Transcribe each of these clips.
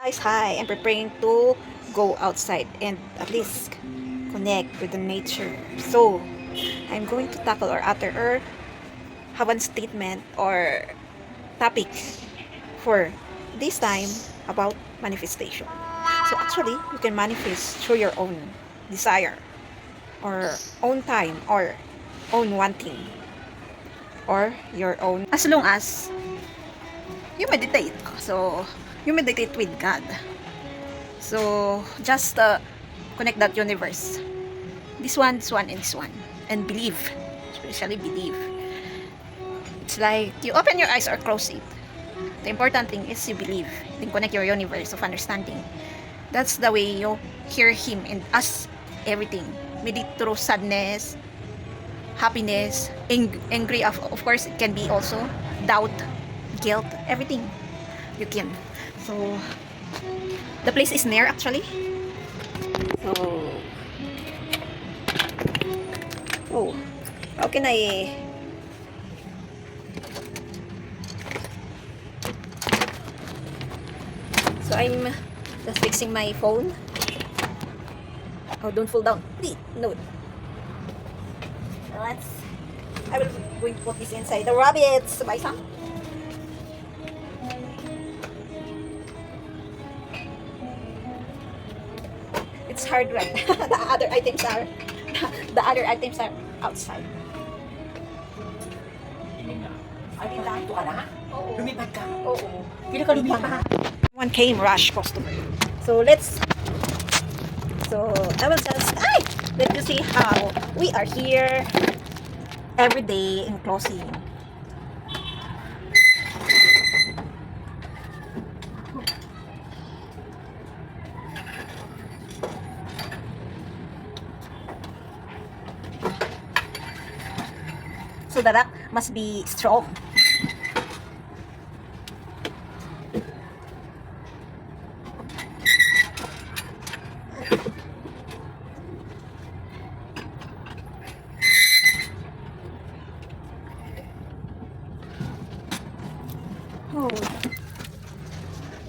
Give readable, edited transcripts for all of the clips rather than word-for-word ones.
Guys, hi! I'm preparing to go outside and at least connect with the nature. So, I'm going to tackle or utter or have a statement or topic for this time about manifestation. So, actually, you can manifest through your own desire or own time or own wanting or your own, as long as you meditate. So, you meditate with God. So, just connect that universe. This one, and this one. And believe. Especially believe. It's like you open your eyes or close it. The important thing is you believe. Then connect your universe of understanding. That's the way you hear Him and ask everything. Maybe through sadness, happiness, angry, of course, it can be also doubt, guilt, everything you can. So, the place is near actually. So, oh, how can I? So I'm just fixing my phone. Oh, don't fall down. Please, no. I will going to put this inside the rabbits. Buy some. It's hard, right? the other items are outside. Alin lang, ito ka na? Oo. Lumipad ka? Oo. Pinakalumipat. One came rush customer. So I will just let you see how we are here every day in closing. So the rock must be strong.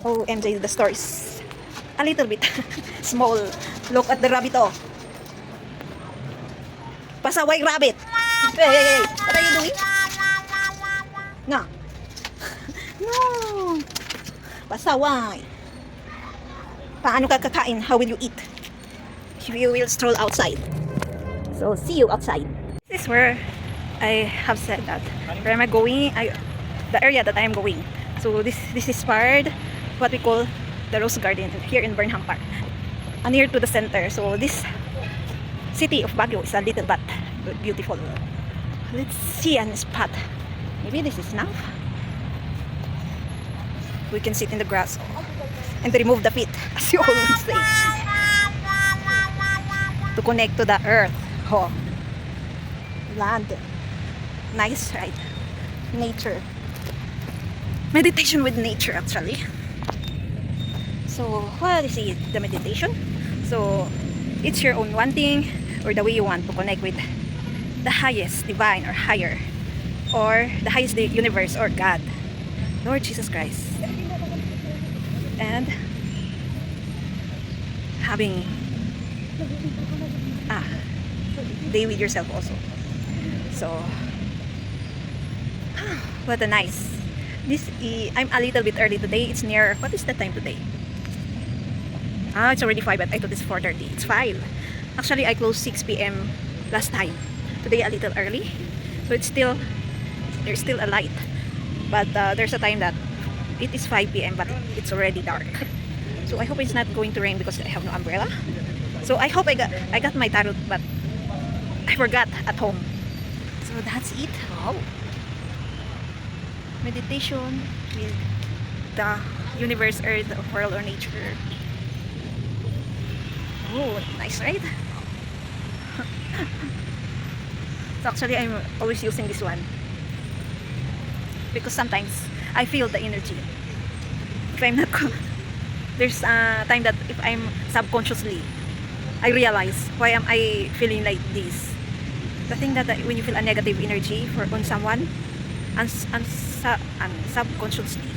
Oh, MJ, the store is a little bit small. Look at the rabbit, oh. Pasaway rabbit. Hey, what are you doing? No. No. Pasaway. Paano ka kakain? How will you eat? You will stroll outside. So, see you outside. This is where I have said that. Where am I going? The area that I am going. So, this is part what we call the Rose Garden here in Burnham Park. Near to the center. So, this city of Baguio is a little but beautiful. Let's see a spot. Maybe this is enough. We can sit in the grass and remove the feet, as you always say, to connect to the earth. Oh, land, nice, right? Nature, meditation with nature, actually. So, what is it? The meditation. So, it's your own wanting or the way you want to connect with the highest divine or higher, or the highest universe or God, Lord Jesus Christ, and having day with yourself also. So what a nice I'm a little bit early today. It's near, what is the time today? It's already 5, but I thought it's 4:30. It's 5. Actually, I closed 6 p.m. last time. Today a little early, so there's still a light, but there's a time that it is 5 p.m. but it's already dark. So I hope it's not going to rain because I have no umbrella. So I hope I got my tarot, but I forgot at home. So that's it. Wow. Meditation with the universe, earth, world, or nature. Oh, nice, right? So actually, I'm always using this one because sometimes I feel the energy. If I'm not, there's a time that if I'm subconsciously, I realize why am I feeling like this. The thing that when you feel a negative energy on someone, subconsciously,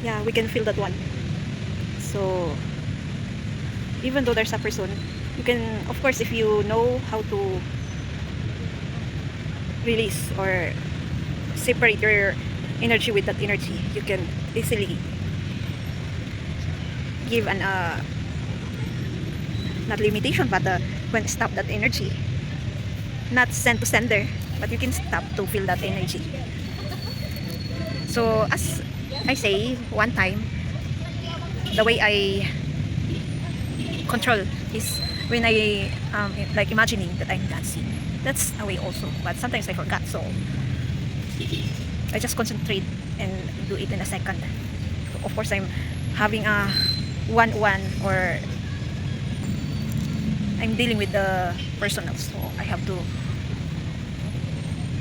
yeah, we can feel that one. So even though there's a person, you can, of course, if you know how to release or separate your energy with that energy, you can easily give an not limitation, but when stop that energy, not send to sender, but you can stop to feel that energy. So as I say one time, the way I control is when I like imagining that I'm dancing. That's a way also, but sometimes I forgot, so I just concentrate and do it in a second. Of course, I'm having a one-one, or I'm dealing with the personal, so I have to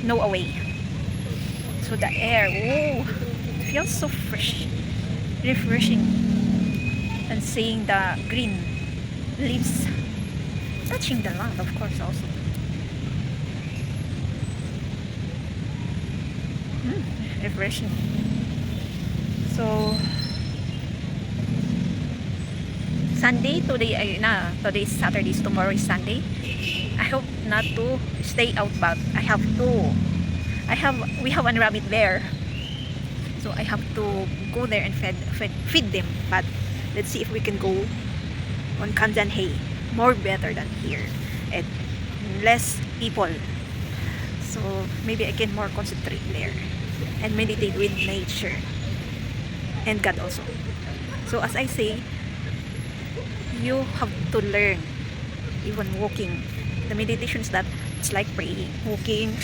know a way. So the air, oh, it feels so fresh, refreshing, and seeing the green leaves touching the land, of course, also. Refreshing. So Sunday today, ay na, today is Saturday, so tomorrow is Sunday. I hope not to stay out, but we have a rabbit there, so I have to go there and feed them. But let's see if we can go on Kandan Hay, more better than here, and less people, so maybe I can more concentrate there and meditate with nature and God also. So as I say, you have to learn, even walking, the meditation is that it's like praying, walking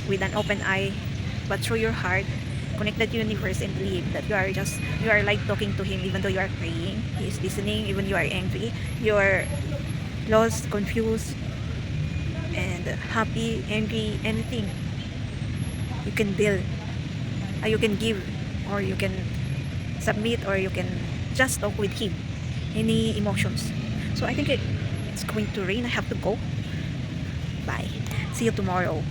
with an open eye, but through your heart, connect that universe and believe that you are like talking to him. Even though you are praying, he is listening. Even you are angry, you are lost, confused, and happy, angry, anything you can deal, you can give, or you can submit, or you can just talk with him, any emotions. So I think it's going to rain. I have to go. Bye, see you tomorrow.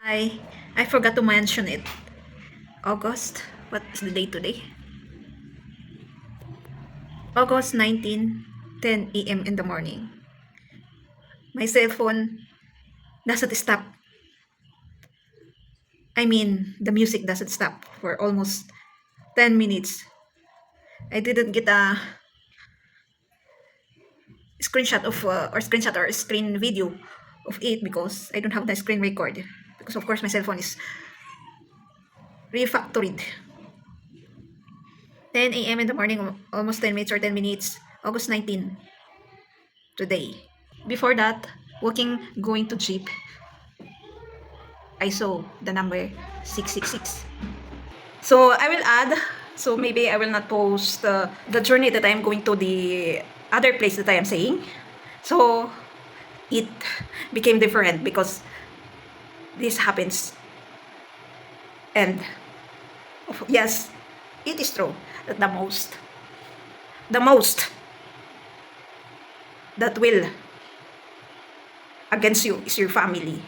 I forgot to mention it. August, what is the date today? August 19, 10 a.m. in the morning. My cell phone doesn't stop. I mean, the music doesn't stop for almost 10 minutes. I didn't get a screenshot of or screenshot or screen video of it because I don't have the screen record, because of course my cell phone is refactored. 10 a.m. in the morning, almost 10 minutes or 10 minutes, August 19, today. Before that, walking, going to jeep, I saw the number 666. So I will add, so maybe I will not post the journey that I am going to the other place that I am saying. So it became different because this happens. And yes, it is true that the most that will against you is your family.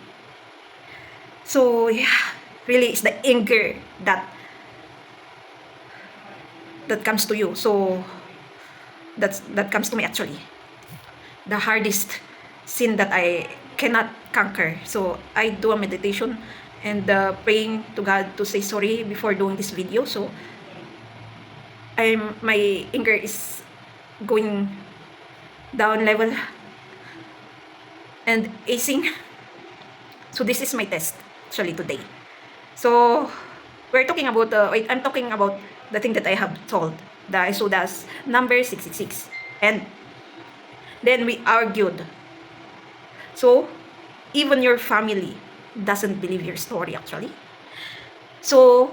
So yeah, really it's the anger that comes to you. So that comes to me actually. The hardest sin that I cannot conquer. So I do a meditation and praying to God to say sorry before doing this video. So my anger is going down level and acing. So this is my test actually today. So we're talking about I'm talking about the thing that I have told, the Isodas number 666, and then we argued. So even your family doesn't believe your story actually. So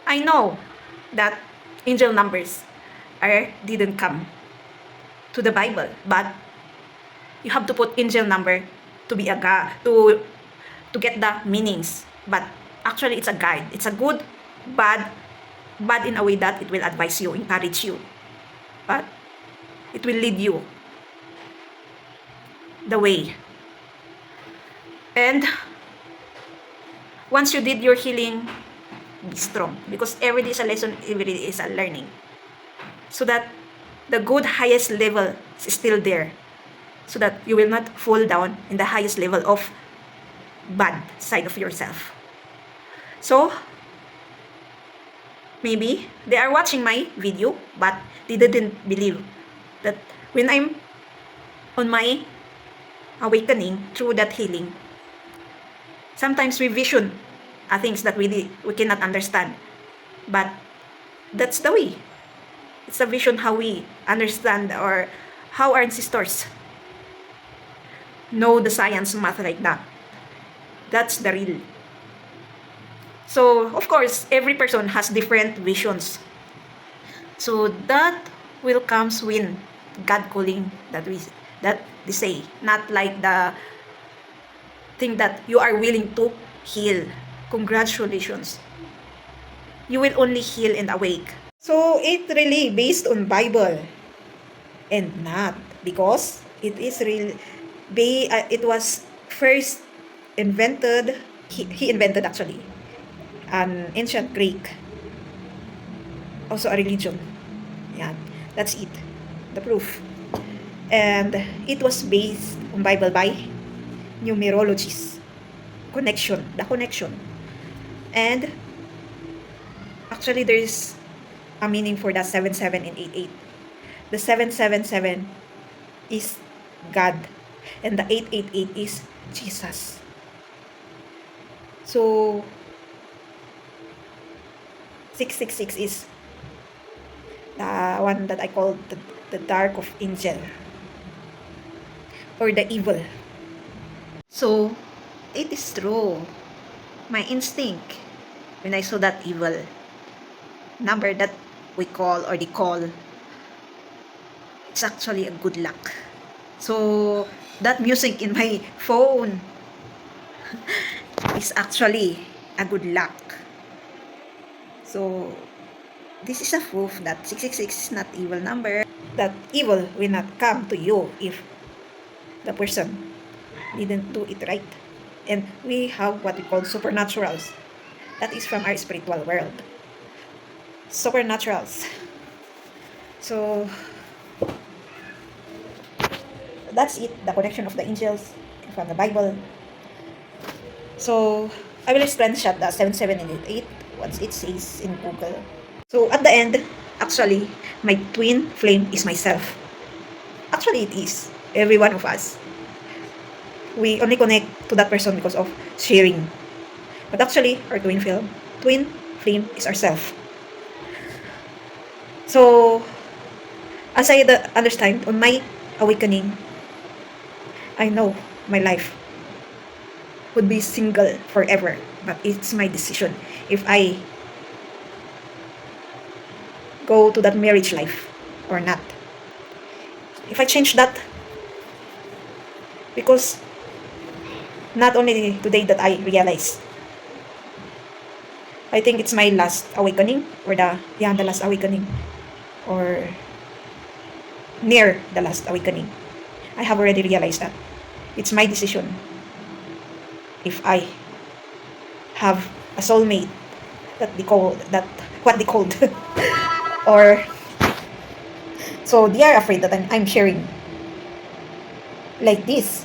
I know that angel numbers didn't come to the Bible, but you have to put angel number to be a guide to get the meanings. But actually it's a guide. It's a good, bad in a way that it will advise you, encourage you, but it will lead you the way. And once you did your healing, be strong, because every day is a lesson, every day is a learning, so that the good highest level is still there, so that you will not fall down in the highest level of bad side of yourself. So maybe they are watching my video, but they didn't believe that when I'm on my awakening through that healing, sometimes we vision things that we cannot understand, but that's the way. It's a vision how we understand, or how our ancestors know the science math like that. That's the real. So of course, every person has different visions. So that will comes when God calling, that they say, not like the thing that you are willing to heal. Congratulations. You will only heal and awake. So it really based on Bible and not, because it is real. It was first invented. He invented actually an ancient Greek, also a religion. Yeah, that's it. The proof. And it was based on Bible by numerologies. The connection. And actually there is a meaning for that 77 and 88. The 777 is God, and the 888 is Jesus. So 666 is the one that I call the dark of angel, or the evil. So it is true. My instinct, when I saw that evil number that we call, or they call, it's actually a good luck. So that music in my phone is actually a good luck. So this is a proof that 666 is not evil number. That evil will not come to you if the person didn't do it right. And we have what we call supernaturals. That is from our spiritual world. Supernaturals. So that's it, the connection of the angels from the Bible. So I will screenshot the 77 and 88 what it says in Google. So at the end, actually, my twin flame is myself. Actually, it is. Every one of us. We only connect to that person because of sharing. But actually, our twin flame is ourself. So, as I understand, on my awakening, I know my life would be single forever. But it's my decision if I go to that marriage life or not. If I change that, because not only today that I realize, I think it's my last awakening, or the last awakening, or near the last awakening. I have already realized that it's my decision if I have a soulmate, that they call that what they called or so they are afraid that I'm sharing like this.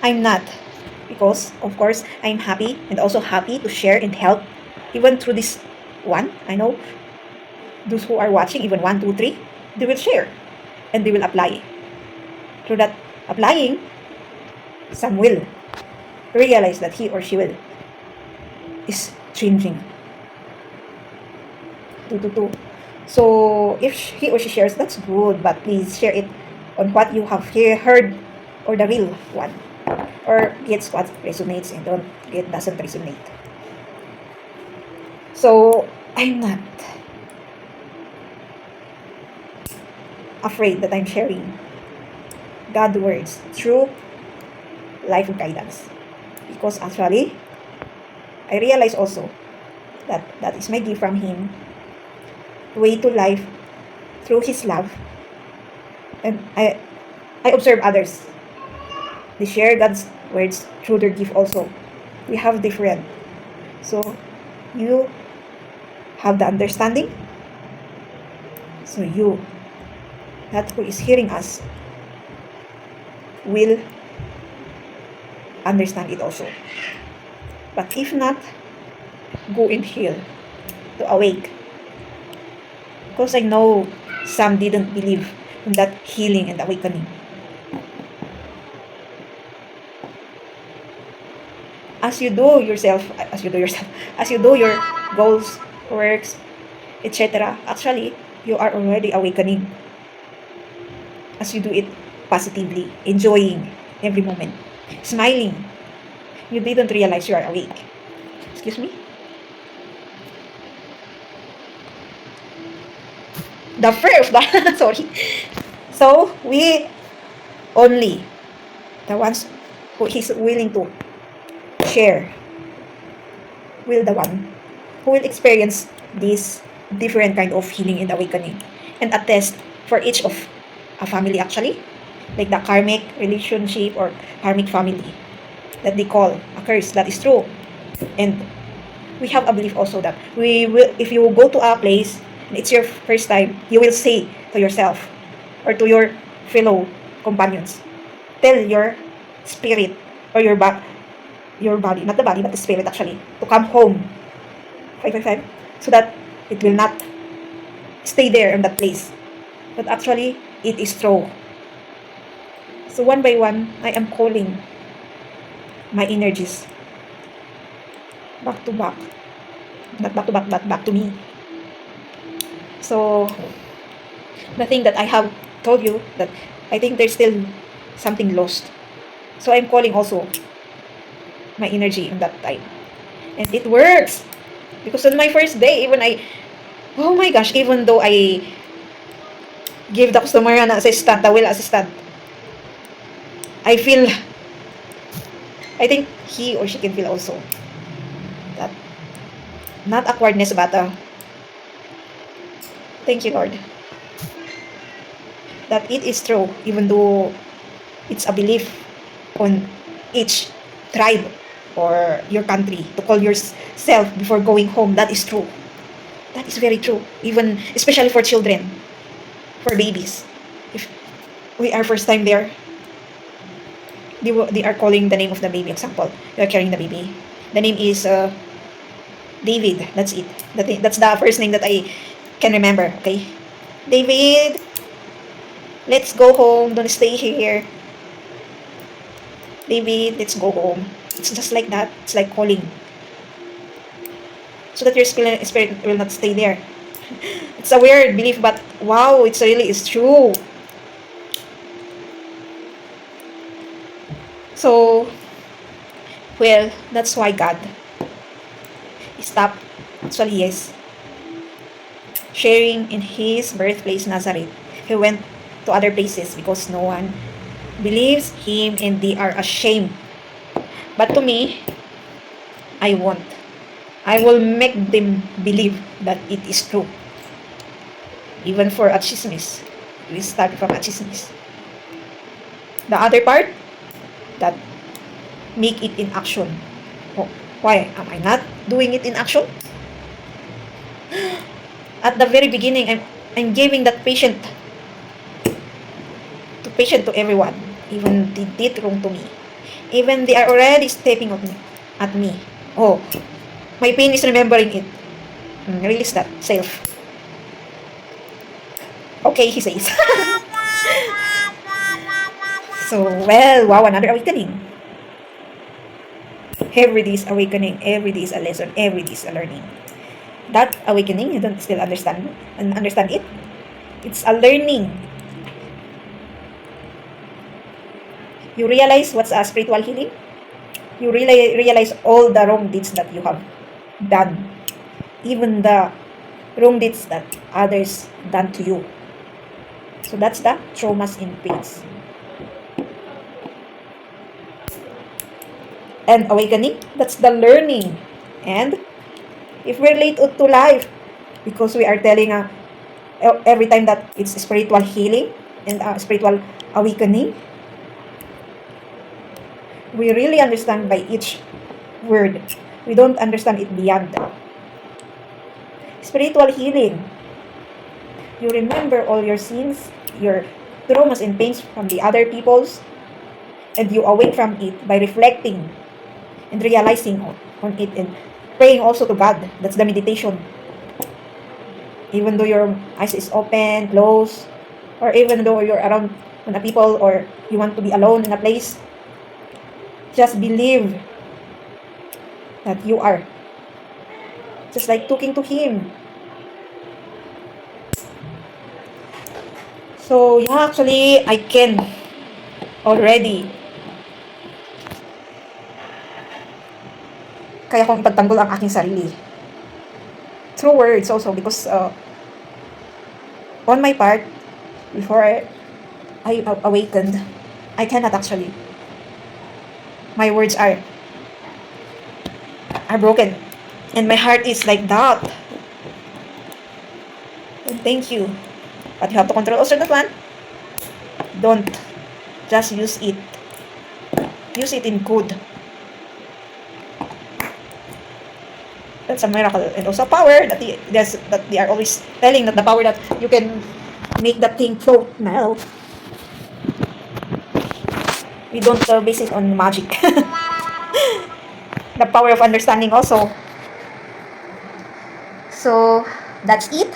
I'm not, because of course I'm happy, and also happy to share and help, even through this one. I know those who are watching, even 1, 2, 3, they will share and they will apply. Through that applying, some will realize that he or she will is changing. Two. So if he or she shares, that's good, but please share it on what you have heard, or the real one, or gets what resonates and doesn't resonate. So I'm not afraid that I'm sharing God words through life guidance, because actually I realize also that that is my gift from Him, way to life through His love. And I observe others, they share God's words through their gift also. We have different. So you have the understanding. So you, that who is hearing us, will understand it also. But if not, go and heal to awake. Because I know some didn't believe in that healing and awakening. As you do yourself, as you do your goals, works, etc., actually, you are already awakening. As you do it positively, enjoying every moment, smiling, you didn't realize you are awake. Excuse me? The first, sorry. So, we only, the ones who is willing to share, will the one who will experience this different kind of healing and awakening and attest for each of a family actually, like the karmic relationship or karmic family that they call a curse. That is true. And we have a belief also that we will, if you go to a place and it's your first time, you will say to yourself or to your fellow companions, tell your spirit or your body, not the body but the spirit actually, to come home 555, so that it will not stay there in that place. But actually it is true. So one by one I am calling my energies back to back, not back to back but back to me. So the thing that I have told you, that I think there's still something lost. So I'm calling also my energy in that time. And it works. Because on my first day, even oh my gosh, even though I give the customer an assistant, the will assistant, I feel, I think he or she can feel also that, not awkwardness, but thank you, Lord, that it is true, even though it's a belief on each tribe or your country to call yourself before going home. That is true. That is very true. Even, especially for children, for babies. If we are first time there, they are calling the name of the baby. Example, you are carrying the baby. The name is David. That's it. That's the first name that I can remember. Okay, David, let's go home. Don't stay here. David, let's go home. It's just like that. It's like calling. So that your spirit will not stay there. It's a weird belief, but wow, it's really is true. So, well, that's why God stopped, actually yes, sharing in his birthplace Nazareth. He went to other places because no one believes him and they are ashamed. But to me, I won't. I will make them believe that it is true. Even for a chismis. We start from a chismis. The other part, that make it in action. Oh, why am I not doing it in action? At the very beginning, I'm giving that patient to everyone. Even they did wrong to me. Even they are already stepping on me, at me. Oh, my pain is remembering it. Release that self. Okay, he says. So, well, wow, another awakening. Every day is awakening. Every day is a lesson. Every day is a learning. That awakening, you don't still understand it. It's a learning. You realize what's a spiritual healing? You really realize all the wrong deeds that you have done. Even the wrong deeds that others done to you. So that's the traumas in pains. And awakening, that's the learning. And if we're late to life, because we are telling every time that it's spiritual healing and spiritual awakening, we really understand by each word. We don't understand it beyond. spiritual healing. You remember all your sins, your traumas and pains from the other people's, and you awake from it by reflecting and realizing on it and praying also to God. That's the meditation. Even though your eyes is open, closed, or even though you're around on a people or you want to be alone in a place, just believe that you are just like talking to Him. So yeah, actually, I can already. Kaya kong ipagtanggol ang aking sarili. Through words also because on my part, before I awakened, I cannot actually. My words are broken. And my heart is like that. And thank you. But you have to control also that one. Don't just use it. Use it in good. That's a miracle. And also power that they are always telling that the power that you can make that thing float now. We don't base it on magic. The power of understanding also. So that's it.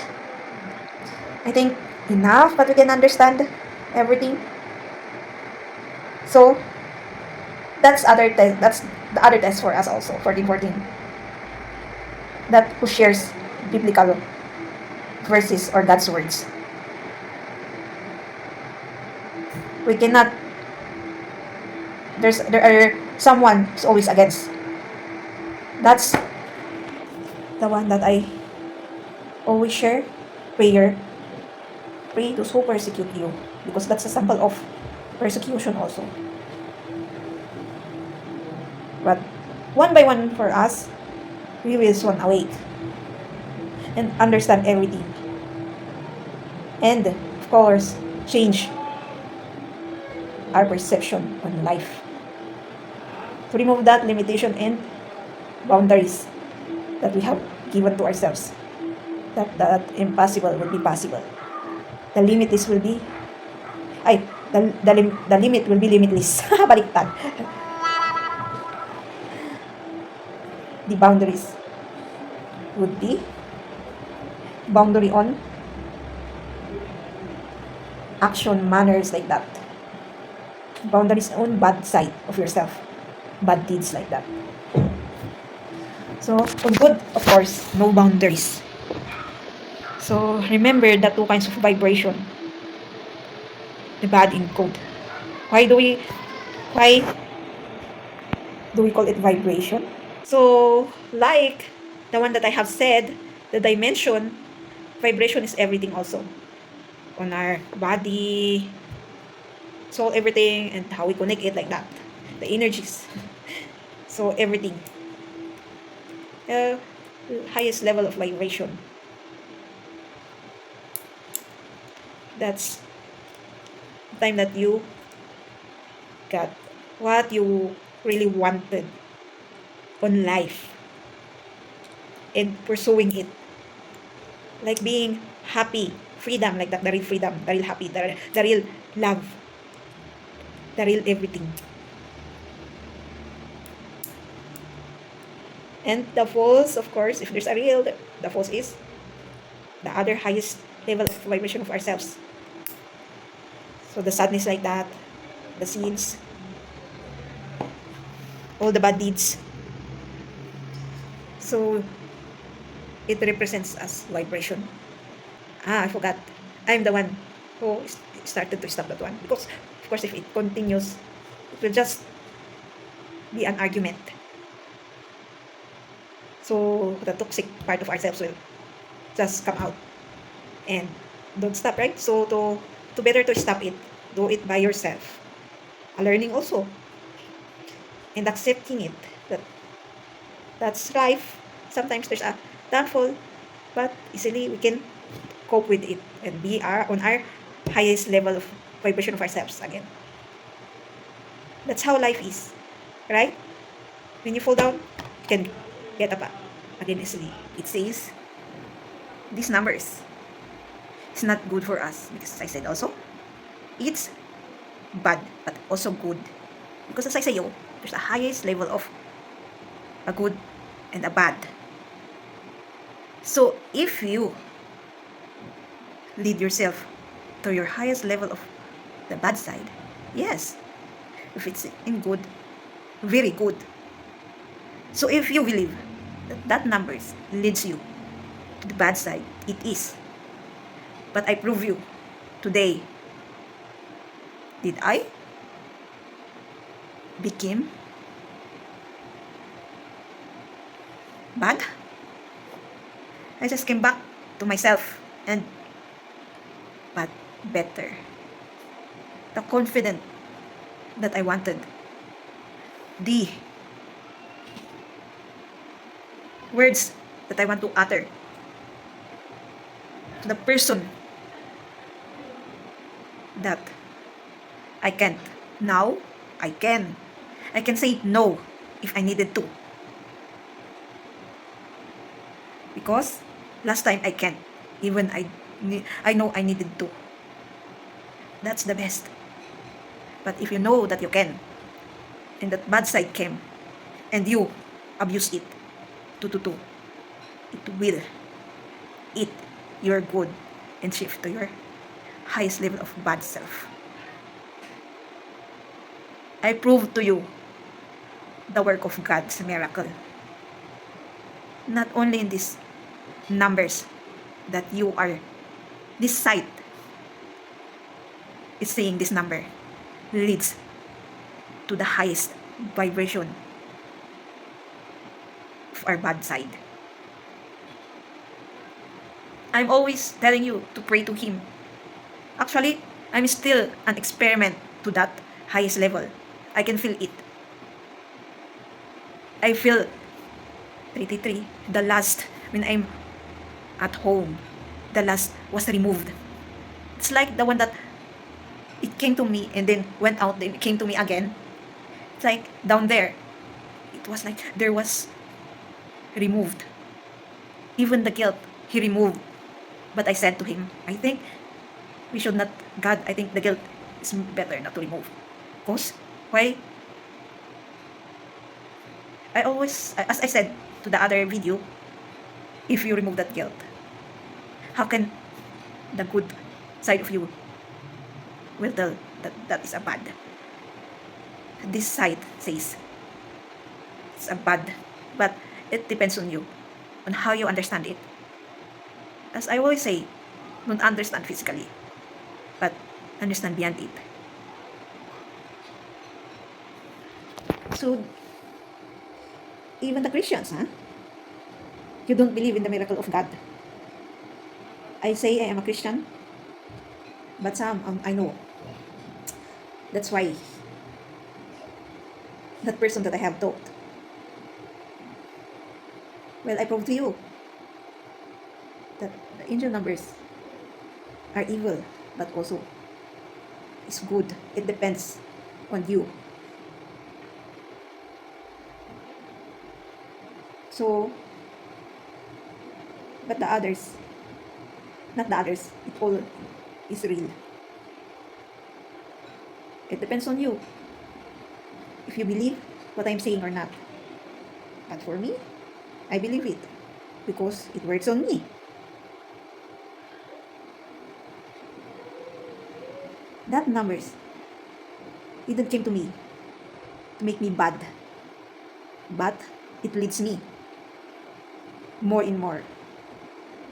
I think enough that we can understand everything. So that's the other test for us also, 1414. That who shares biblical verses or God's words. We cannot there are someone who's always against. That's the one that I always share. Prayer. Pray those who persecute you. Because that's a sample of persecution also. But one by one for us, we will soon awake and understand everything. And of course, change our perception on life. To remove that limitation and boundaries that we have given to ourselves. That impossible will be possible. The limitless will be the limit will be limitless. Baliktad. The boundaries would be boundary on action manners like that. Boundaries on bad side of yourself. Bad deeds like that. So, on good, of course, no boundaries. So, remember the two kinds of vibration. The bad and good. Why do we call it vibration? So, like the one that I have said, the dimension, vibration is everything also. On our body, soul, everything, and how we connect it like that. The energies. So, everything. Highest level of vibration. That's the time that you got what you really wanted on life and pursuing it. Like being happy, freedom, like that, the real freedom, the real happy, the real love, the real everything. And the false, of course, if there's a real, the false is the other highest level of vibration of ourselves. So the sadness like that, the sins, all the bad deeds. So it represents us vibration. I forgot. I'm the one who started to stop that one. Because, of course, if it continues, it will just be an argument. So the toxic part of ourselves will just come out and don't stop, right? So to better to stop it, do it by yourself. A learning also. And accepting it. That's life. Sometimes there's a downfall, but easily we can cope with it and be on our highest level of vibration of ourselves again. That's how life is, right? When you fall down, you can get up again easily. It says, these numbers. It's not good for us because I said also, it's bad but also good. Because as I say, there's a highest level of a good and a bad. So if you lead yourself to your highest level of the bad side, yes, if it's in good, very good. So if you believe that numbers leads you to the bad side, it is. But I prove you today. Did I became bad? I just came back to myself and but better. The confident that I wanted. The words that I want to utter to the person that I can't. Now, I can. I can say no if I needed to. Because last time I can't. Even I know I needed to. That's the best. But if you know that you can, and that bad side came, and you abuse it, to, it will eat your good and shift to your highest level of bad self. I prove to you the work of God's miracle. Not only in these numbers that you are, this site is saying this number leads to the highest vibration of our bad side. I'm always telling you to pray to Him. Actually, I'm still an experiment to that highest level. I can feel it. I feel 33, the last, when I'm at home, the last was removed. It's like the one that it came to me and then went out, then it came to me again. It's like down there. It was like there was removed. Even the guilt, He removed. But I said to Him, I think we should not, God, I think the guilt is better not to remove. Because, why? I always, as I said to the other video, if you remove that guilt, how can the good side of you will tell that that is a bad? This side says it's a bad, but it depends on you, on how you understand it. As I always say, don't understand physically, but understand beyond it. So, even the Christians, you don't believe in the miracle of God. I say I am a Christian, but some, I know. That's why that person that I have taught. Well, I prove to you that the angel numbers are evil, but also is good. It depends on you. So, but the others, not the others, it all is real. It depends on you if you believe what I'm saying or not. But for me, I believe it because it works on me. That numbers didn't came to me to make me bad, but it leads me more and more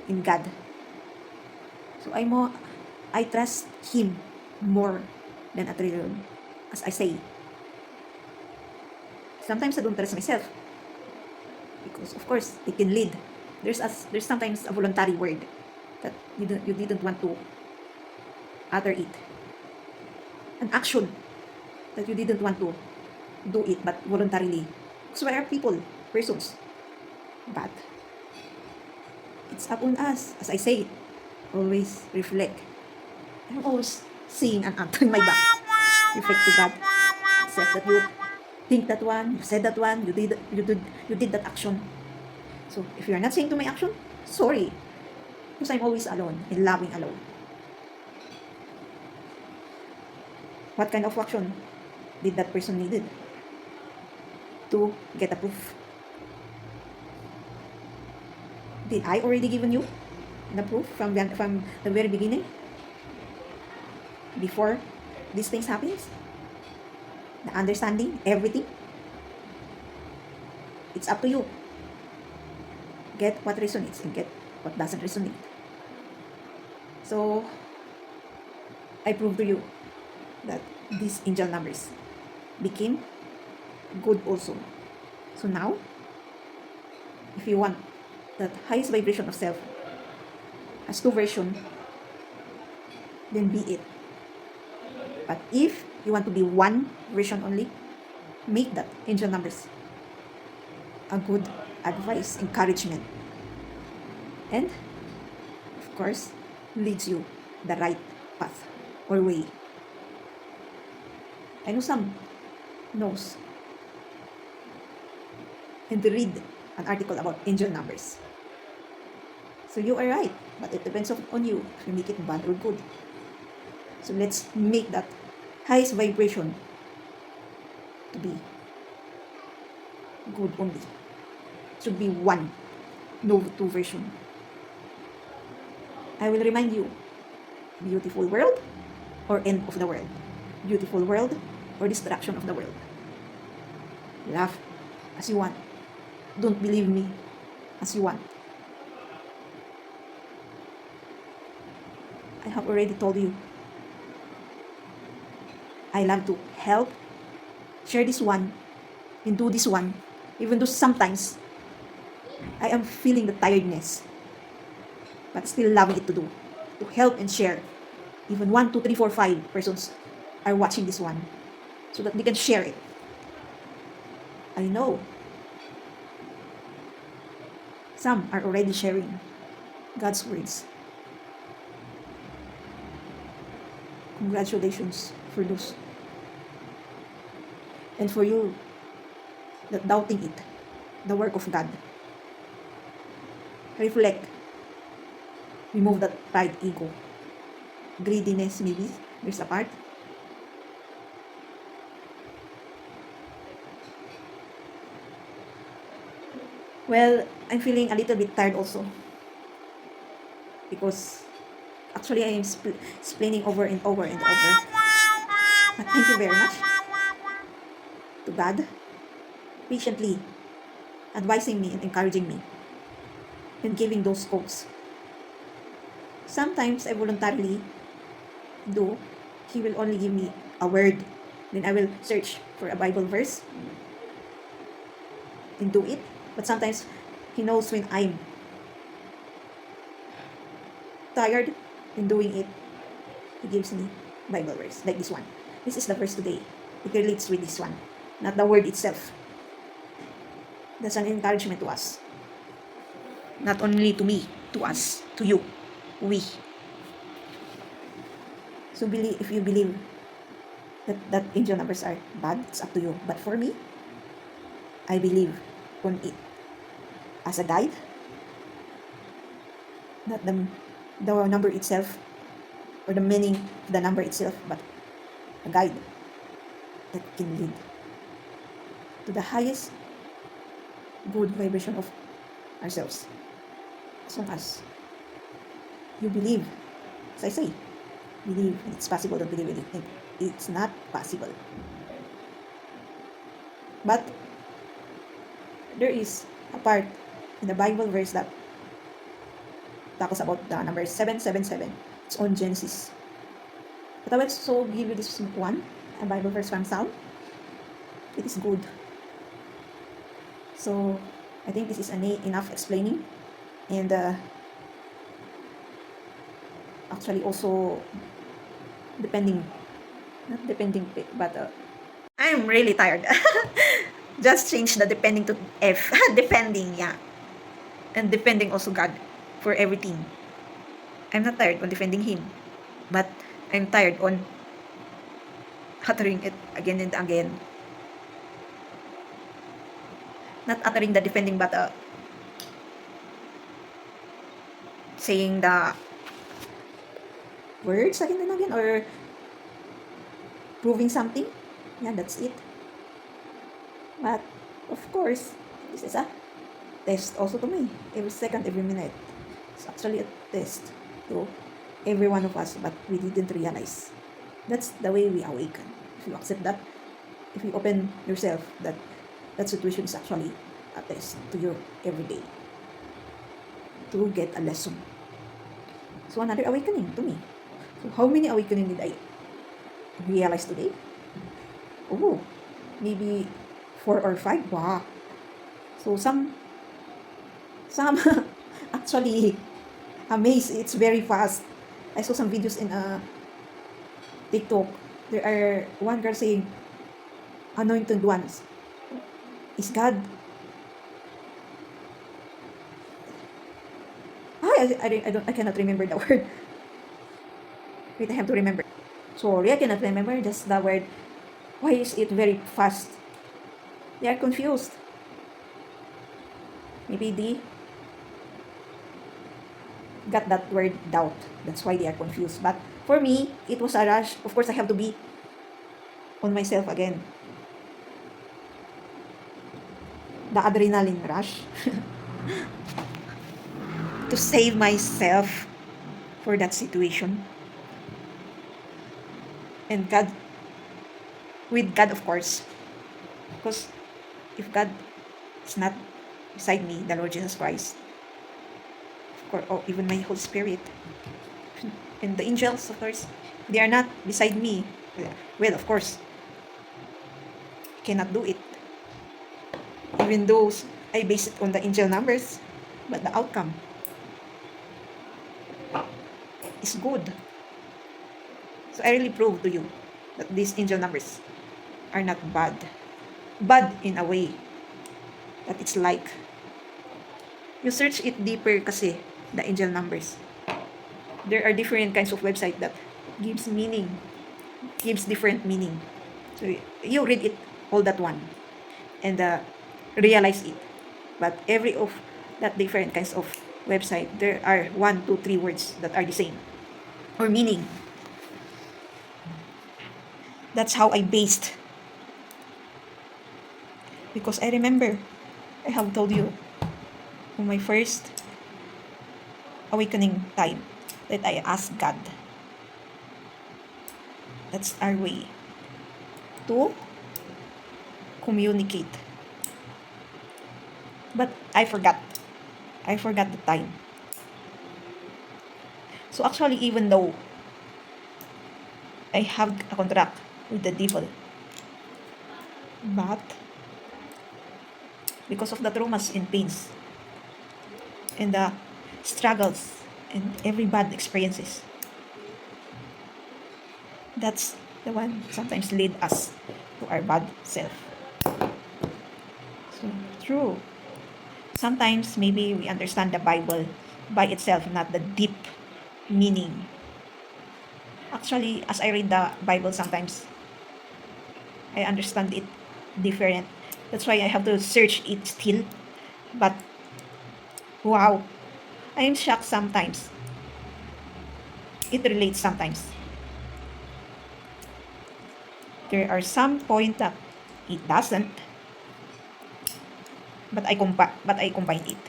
in God. So I trust Him more than a trillion. As I say, sometimes I don't trust myself because of course it can lead. There's sometimes a voluntary word that you didn't want to utter it. An action that you didn't want to do it but voluntarily. So we are people, persons. But it's upon us, as I say, always reflect. I'm always saying and in my back. Reflect to God. Except that you think that one, you said that one, you did that action. So if you are not saying to my action, sorry. Because I'm always alone and loving alone. What kind of action did that person needed to get a proof? Did I already given you the proof from the very beginning? Before these things happens? The understanding, everything? It's up to you. Get what resonates and get what doesn't resonate. So, I prove to you that these angel numbers became good also. So now, if you want that highest vibration of self as two version, then be it. But if you want to be one version only, make that angel numbers a good advice, encouragement, and of course, leads you the right path or way. I know some knows and to read an article about angel numbers. So you are right, but it depends on you if you make it bad or good. So let's make that highest vibration to be good only. Should be one, no two version. I will remind you, beautiful world or end of the world. Beautiful world or destruction of the world. Laugh as you want. Don't believe me as you want. I have already told you. I love to help, share this one, and do this one, even though sometimes I am feeling the tiredness, but still loving it to help and share. Even 1, 2, 3, 4, 5 persons are watching this one, so that they can share it. I know some are already sharing God's words. Congratulations for those. And for you that doubting it, the work of God. Reflect. Remove that pride, ego. Greediness, maybe. There's a part. Well, I'm feeling a little bit tired also. Because actually I am explaining over and over and over. But thank you very much to God, patiently advising me and encouraging me and giving those quotes. Sometimes I voluntarily do. He will only give me a word. Then I will search for a Bible verse and do it. But sometimes He knows when I'm tired in doing it. He gives me Bible verse like this one. This is the verse today. It relates with this one, not the word itself. That's an encouragement to us. Not only to me, to us, to you, we. So believe, if you believe that angel numbers are bad, it's up to you. But for me, I believe on it as a guide, not the number itself or the meaning of the number itself, but a guide that can lead to the highest good vibration of ourselves. As long as you believe, as I say, believe it's possible, don't believe it, it's not possible. But there is a part in the Bible verse that talks about the number 777. It's on Genesis. But I will also give you this one, a Bible verse from Psalm. It is good. So I think this is enough explaining, and actually also not depending, but I'm really tired. Just change the depending to F. Depending, yeah. And depending also God for everything. I'm not tired on defending Him, but I'm tired on uttering it again and again. Not uttering the defending, but saying the words again and again, or proving something. Yeah, that's it. But of course, this is a test also to me. Every second, every minute. It's actually a test to every one of us, but we didn't realize. That's the way we awaken. If you accept that, if you open yourself, that situation is actually a test to you every day to get a lesson. So another awakening to me. So how many awakening did I realize today? Oh, maybe 4 or 5. Wow. So some actually amazed. It's very fast. I saw some videos in TikTok. There are one girl saying, "Anointed ones is God." I cannot remember the word. Wait, I have to remember. Sorry, I cannot remember just the word. Why is it very fast? They are confused. Maybe they got that word doubt. That's why they are confused. But for me, it was a rush. Of course, I have to be on myself again. The adrenaline rush to save myself for that situation. And God, with God, of course. Because if God is not beside me, the Lord Jesus Christ, of course, or even my Holy Spirit, and the angels, of course, they are not beside me. Well, of course, I cannot do it. Even though I base it on the angel numbers, but the outcome is good. So I really prove to you that these angel numbers are not bad. Bad in a way that it's like you search it deeper kasi the angel numbers. There are different kinds of website that gives meaning, gives different meaning. So you read it all that one and realize it. But every of that different kinds of website, there are 1, 2, 3 words that are the same or meaning. That's how I based. Because I remember, I have told you, on my first awakening time, that I asked God. That's our way to communicate. But I forgot. I forgot the time. So actually, even though I have a contract with the devil, but because of the traumas and pains and the struggles and every bad experiences, that's the one sometimes lead us to our bad self. So true. Sometimes maybe we understand the Bible by itself, not the deep meaning. Actually, as I read the Bible sometimes, I understand it different. That's why I have to search it still. But wow, I am shocked sometimes. It relates sometimes. There are some point that it doesn't, but I combine it.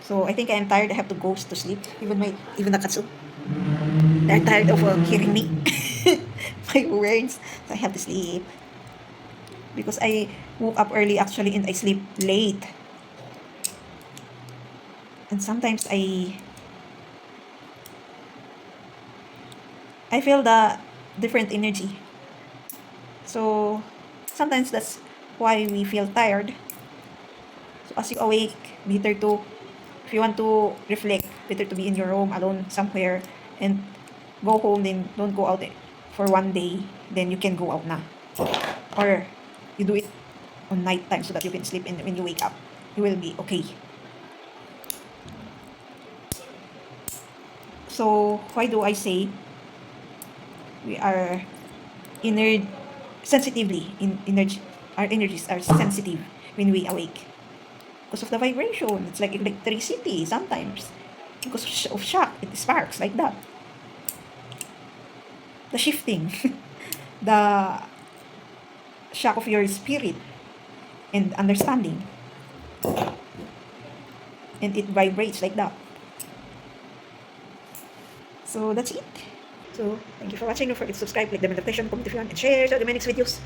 So I think I am tired. I have to go to sleep. Even the katsu, they're tired of hearing me, my words. So I have to sleep because I woke up early actually and I sleep late. And sometimes I feel the different energy. So sometimes that's why we feel tired. So as you awake, better to, if you want to reflect, better to be in your room alone somewhere and go home, then don't go out for one day, then you can go out na. Or you do it on night time so that you can sleep and when you wake up, you will be okay. So why do I say we are sensitively in energy, our energies are sensitive when we awake? because of the vibration. It's like electricity sometimes. Because of shock, it sparks like that. The shifting, the shock of your spirit and understanding. And it vibrates like that. So that's it. So thank you for watching. Don't forget to subscribe, click the notification, comment if you want, and share to the next videos.